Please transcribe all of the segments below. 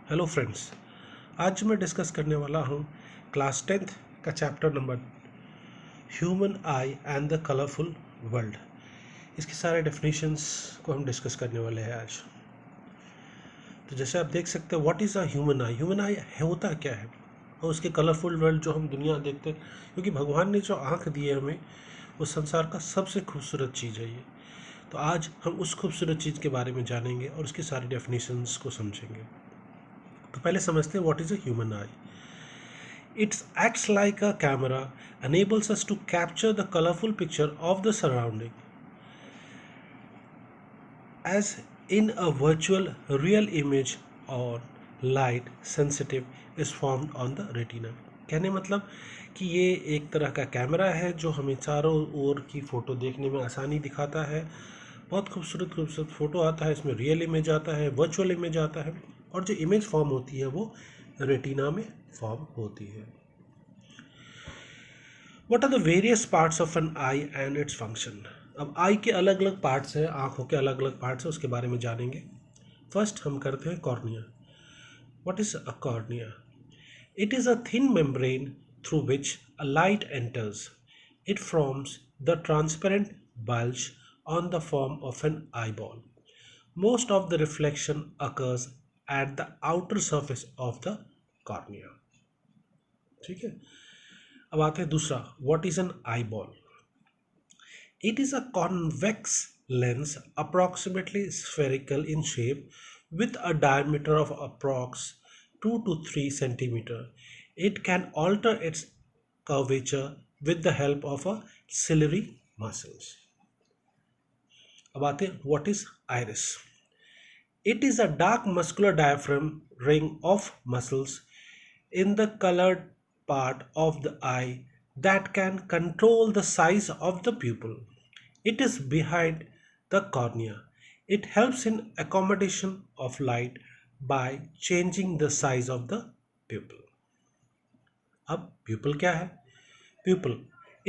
Hello friends. आज मैं discuss करने वाला हूँ क्लास 10th का chapter number human I and the colourful world. इसके सारे डेफिनेशंस को हम डिस्कस करने वाले हैं आज। तो जैसे आप देख सकते हैं, what is a human I. Human आई होता क्या है और उसके कलरफुल वर्ल्ड जो हम दुनिया देखते हैं, क्योंकि भगवान ने जो आँख दी है हमें, वो संसार का सबसे खूबसूरत चीज़ है ये। तो आज हम उस खूबसूरत चीज़ के बारे में जानेंगे और उसकी सारी डेफिनेशंस को समझेंगे। तो पहले समझते हैं what is a human I. It acts like a camera, enables us to capture the colorful picture of the surrounding, as in a virtual real image or light sensitive is formed on the retina. कहने मतलब कि ये एक तरह का camera है जो हमें चारों ओर की फ़ोटो देखने में आसानी दिखाता है। बहुत खूबसूरत खूबसूरत फ़ोटो आता है, इसमें रियल इमेज आता है, वर्चुअल इमेज आता है, और जो इमेज फॉर्म होती है वो रेटिना में फॉर्म होती है। What are the various parts of an eye and its function? अब आई के अलग अलग पार्ट्स हैं, आँखों के अलग अलग पार्ट्स हैं, उसके बारे में जानेंगे। फर्स्ट हम करते हैं cornea. What is a cornea? It is a thin membrane through which a light enters. It forms the transparent bulge on the form of an eyeball. Most of the reflection occurs at the outer surface of the cornea. ठीक है। अब आते हैं दूसरा, what is an eye ball. It is a convex lens approximately spherical in shape with a diameter of approx 2 to 3 centimeter. It can alter its curvature with the help of a ciliary muscles. अब आते हैं what is iris. It is a dark muscular diaphragm ring of muscles in the colored part of the eye that can control the size of the pupil. It is behind the cornea. It helps in accommodation of light by changing the size of the pupil. अब pupil क्या है? Pupil,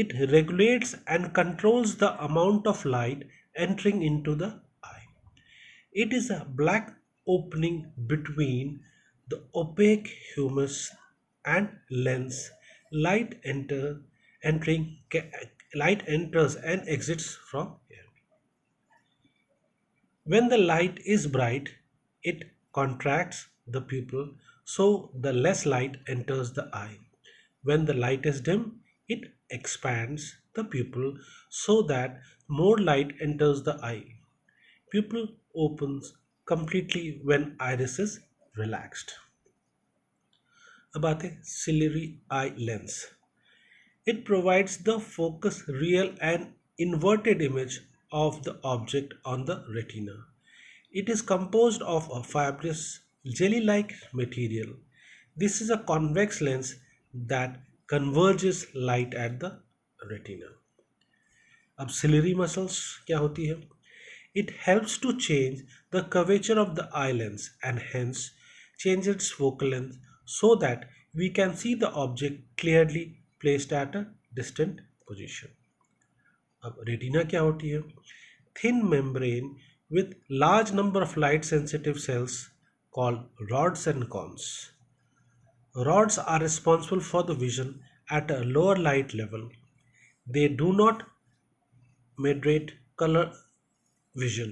it regulates and controls the amount of light entering into the eye. It is a black opening between the opaque humus and lens. Light entering light enters and exits from here. When the light is bright, it contracts the pupil so the less light enters the eye. When the light is dim, it expands the pupil so that more light enters the eye. Pupil opens completely when iris is relaxed. अब आते हैं ciliary eye lens. It provides the focus, real and inverted image of the object on the retina. It is composed of a fibrous jelly-like material. This is a convex lens that converges light at the retina. अब ciliary muscles क्या होती है? It helps to change the curvature of the eye lens and hence change its focal length so that we can see the object clearly placed at a distant position. अब retina क्या होती है? Thin membrane with large number of light sensitive cells called rods and cones. Rods are responsible for the vision at a lower light level. They do not mediate color vision.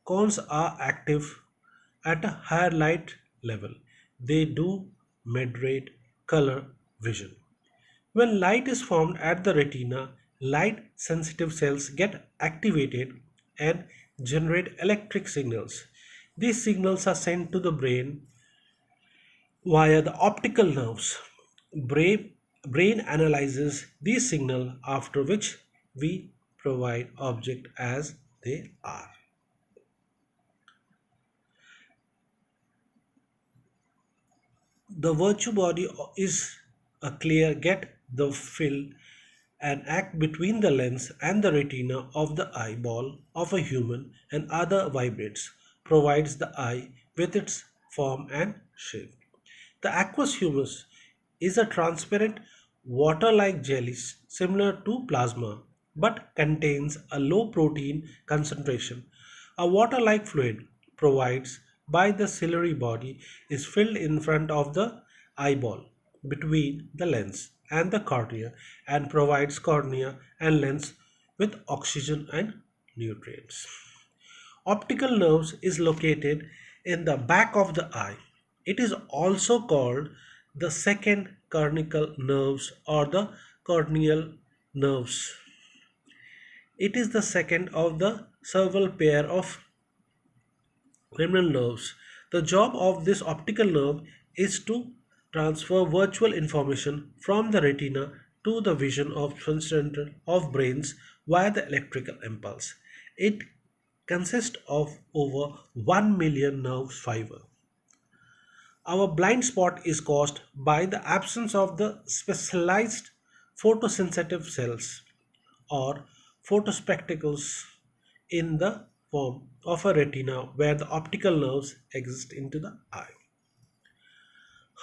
Cones are active at a higher light level. They do mediate color vision. When light is formed at the retina, light sensitive cells get activated and generate electric signals. These signals are sent to the brain via the optical nerves. Brain analyzes these signals, after which we provide object as they are. The virtue body is a clear get the fill and act between the lens and the retina of the eyeball of a human and other vibrates, provides the eye with its form and shape. The aqueous humus is a transparent water-like jelly similar to plasma but contains a low protein concentration. A water-like fluid provides by the ciliary body is filled in front of the eyeball between the lens and the cornea and provides cornea and lens with oxygen and nutrients. Optical nerves is located in the back of the eye. It is also called the second cortical nerves or the corneal nerves. It is the second of the several pair of cranial nerves. The job of this optical nerve is to transfer virtual information from the retina to the vision of center of brains via the electrical impulse. It consists of over 1 million nerve fiber. Our blind spot is caused by the absence of the specialized photosensitive cells or photospectacles in the form of a retina where the optical nerves exist into the eye.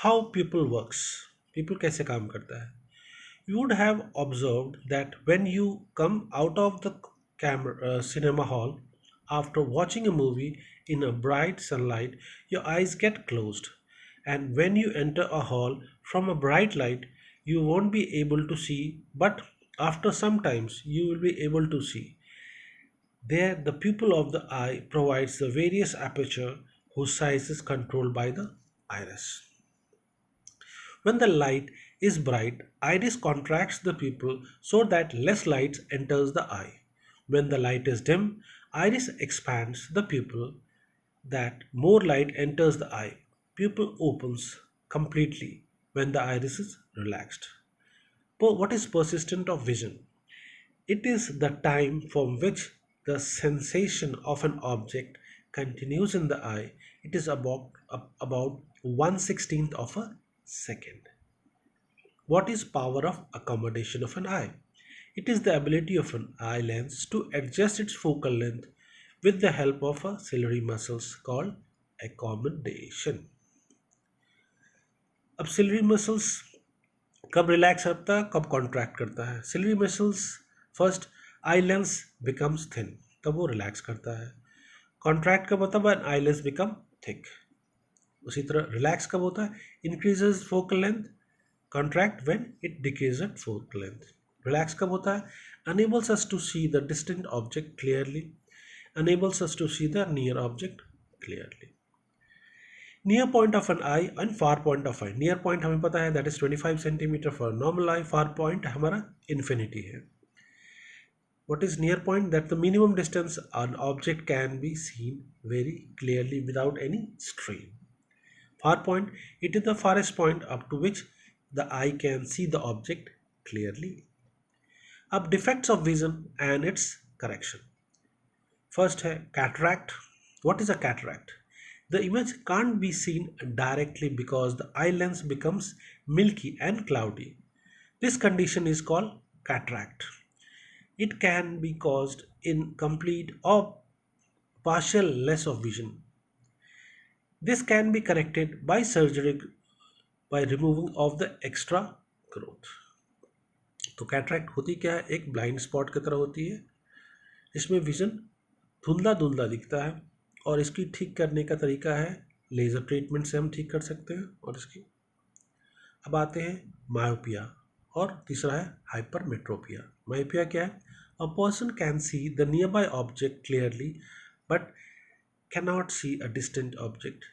How pupil works, pupil कैसे काम करता है? You would have observed that when you come out of the cinema hall after watching a movie in a bright sunlight, your eyes get closed. And when you enter a hall from a bright light, you won't be able to see, but after some times you will be able to see. There, the pupil of the eye provides the various aperture whose size is controlled by the iris. When the light is bright, iris contracts the pupil so that less light enters the eye. When the light is dim, iris expands the pupil that more light enters the eye. Pupil opens completely when the iris is relaxed. What is persistent of vision? It is the time from which the sensation of an object continues in the eye. It is about 1/16th of a second. What is power of accommodation of an eye? It is the ability of an eye lens to adjust its focal length with the help of a ciliary muscles called accommodation. अब ciliary muscles कब relax करता है, कब contract करता है? ciliary muscles first eye lens becomes thin, तब वो relax करता है. कॉन्ट्रैक्ट कब होता है? When eye lens become thick. उसी तरह रिलैक्स कब होता है? Increases focal length. Contract when it decreases focal length. Relax कब होता है? enables us to see the distant object clearly, enables us to see the near object clearly. Near point of an eye and far point of eye. Near point हमें पता है that is 25 centimeter for normal eye. Far point हमारा infinity है. What is near point? That the minimum distance an object can be seen very clearly without any strain. Far point, it is the farthest point up to which the eye can see the object clearly. अब defects of vision and its correction. First है cataract. What is a cataract? The image can't be seen directly because the eye lens becomes milky and cloudy. This condition is called cataract. It can be caused in complete or partial loss of vision. This can be corrected by surgery by removing of the extra growth. तो cataract होती क्या है? एक blind spot की तरह होती है. इसमें विजन धुंधला धुंधला दिखता है और इसकी ठीक करने का तरीका है लेज़र ट्रीटमेंट से हम ठीक कर सकते हैं. और इसकी अब आते हैं मायोपिया और तीसरा है हाइपरमेट्रोपिया. मायोपिया क्या है? A person can see the nearby object clearly but cannot see a distant object.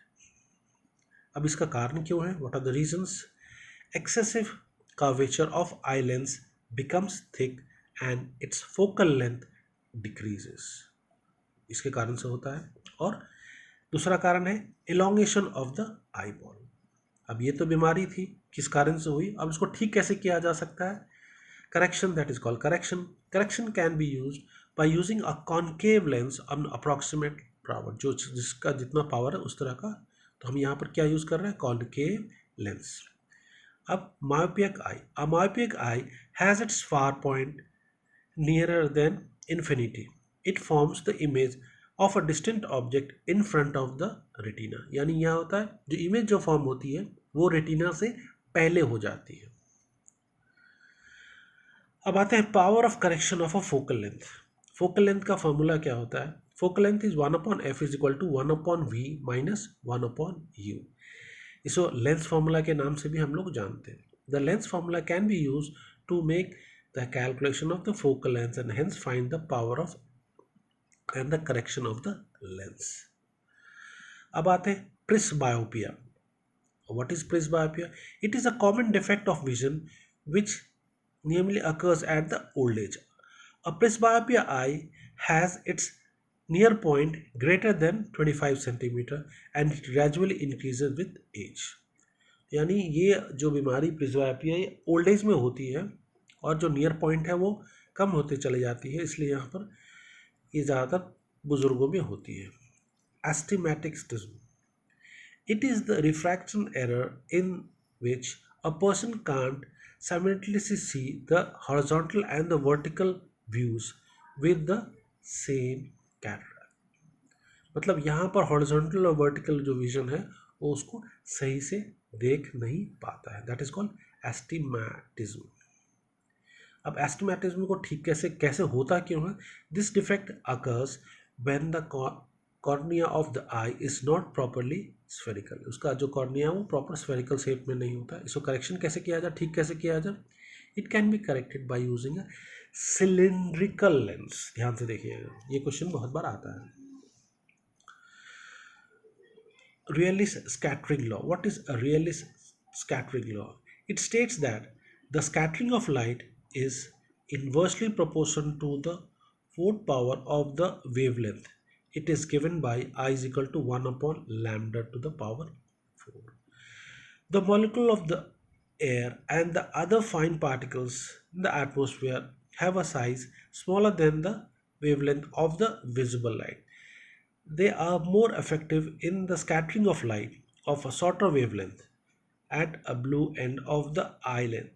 अब इसका कारण क्यों है? What are the reasons? Excessive curvature of eye lens becomes thick and its focal length decreases. इसके कारण से होता है. और दूसरा कारण है elongation of the eyeball. अब ये तो बीमारी थी, किस कारण से हुई? अब इसको ठीक कैसे किया जा सकता है? Correction, that is called correction. Correction can be used by using a concave lens on approximate power. जो जिसका जितना पावर है उस तरह का. तो हम यहाँ पर क्या यूज कर रहे हैं? concave lens. अब myopic eye. A myopic eye has its far point nearer than infinity. It forms the image of a distant object in front of the retina. यानी यह होता है जो इमेज जो फॉर्म होती है वो रेटिना से पहले हो जाती है. अब आते हैं power of correction of a focal length. Focal length का फॉर्मूला क्या होता है? focal length is 1 upon f is equal to 1 upon v minus 1 upon u. इसको लेंस फॉर्मूला के नाम से भी हम लोग जानते हैं. The lens formula can be use to make the calculation of the focal length and hence find the power of and the correction of the lens. अब आते हैं प्रिस्बायोपिया. What is presbyopia? It is a common defect of vision which normally occurs at the old age. A presbyopia eye has its near point greater than 25 centimeter and it gradually increases with age. यानी ये जो बीमारी प्रिस्बायोपिया ये old age में होती है और जो नियर पॉइंट है वो कम होते चली जाती है, इसलिए यहाँ पर ये ज़्यादातर बुजुर्गों में होती है. एस्टिमैटिस्टिज्म. It is the refraction error in which a person can't simultaneously see the horizontal and the vertical views with the same cataract. मतलब यहाँ पर हॉरिजॉन्टल और वर्टिकल जो विजन है वो उसको सही से देख नहीं पाता है. That is called astigmatism. अब एस्टिमैटिज्म को ठीक कैसे कैसे होता क्यों है? This defect occurs when the cornea of the eye is not properly spherical. उसका जो कॉर्निया है वो प्रॉपर स्फेरिकल शेप में नहीं होता. इसको करेक्शन कैसे किया जाए, ठीक कैसे किया जाए? It can be corrected by using a cylindrical lens. ध्यान से देखिएगा, ये क्वेश्चन बहुत बार आता है. Realist scattering law. What is a realist scattering law? It states that the scattering of light is inversely proportional to the fourth power of the wavelength. It is given by I is equal to 1 upon lambda to the power 4. The molecule of the air and the other fine particles in the atmosphere have a size smaller than the wavelength of the visible light. They are more effective in the scattering of light of a shorter wavelength at a blue end of the island,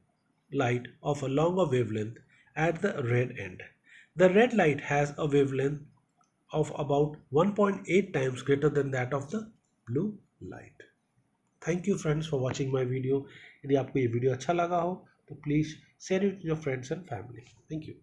light of a longer wavelength at the red end. The red light has a wavelength of about 1.8 times greater than that of the blue light. Thank you friends for watching my video. यदि आपको ये video अच्छा लगा हो तो please share it with your friends and family. Thank you.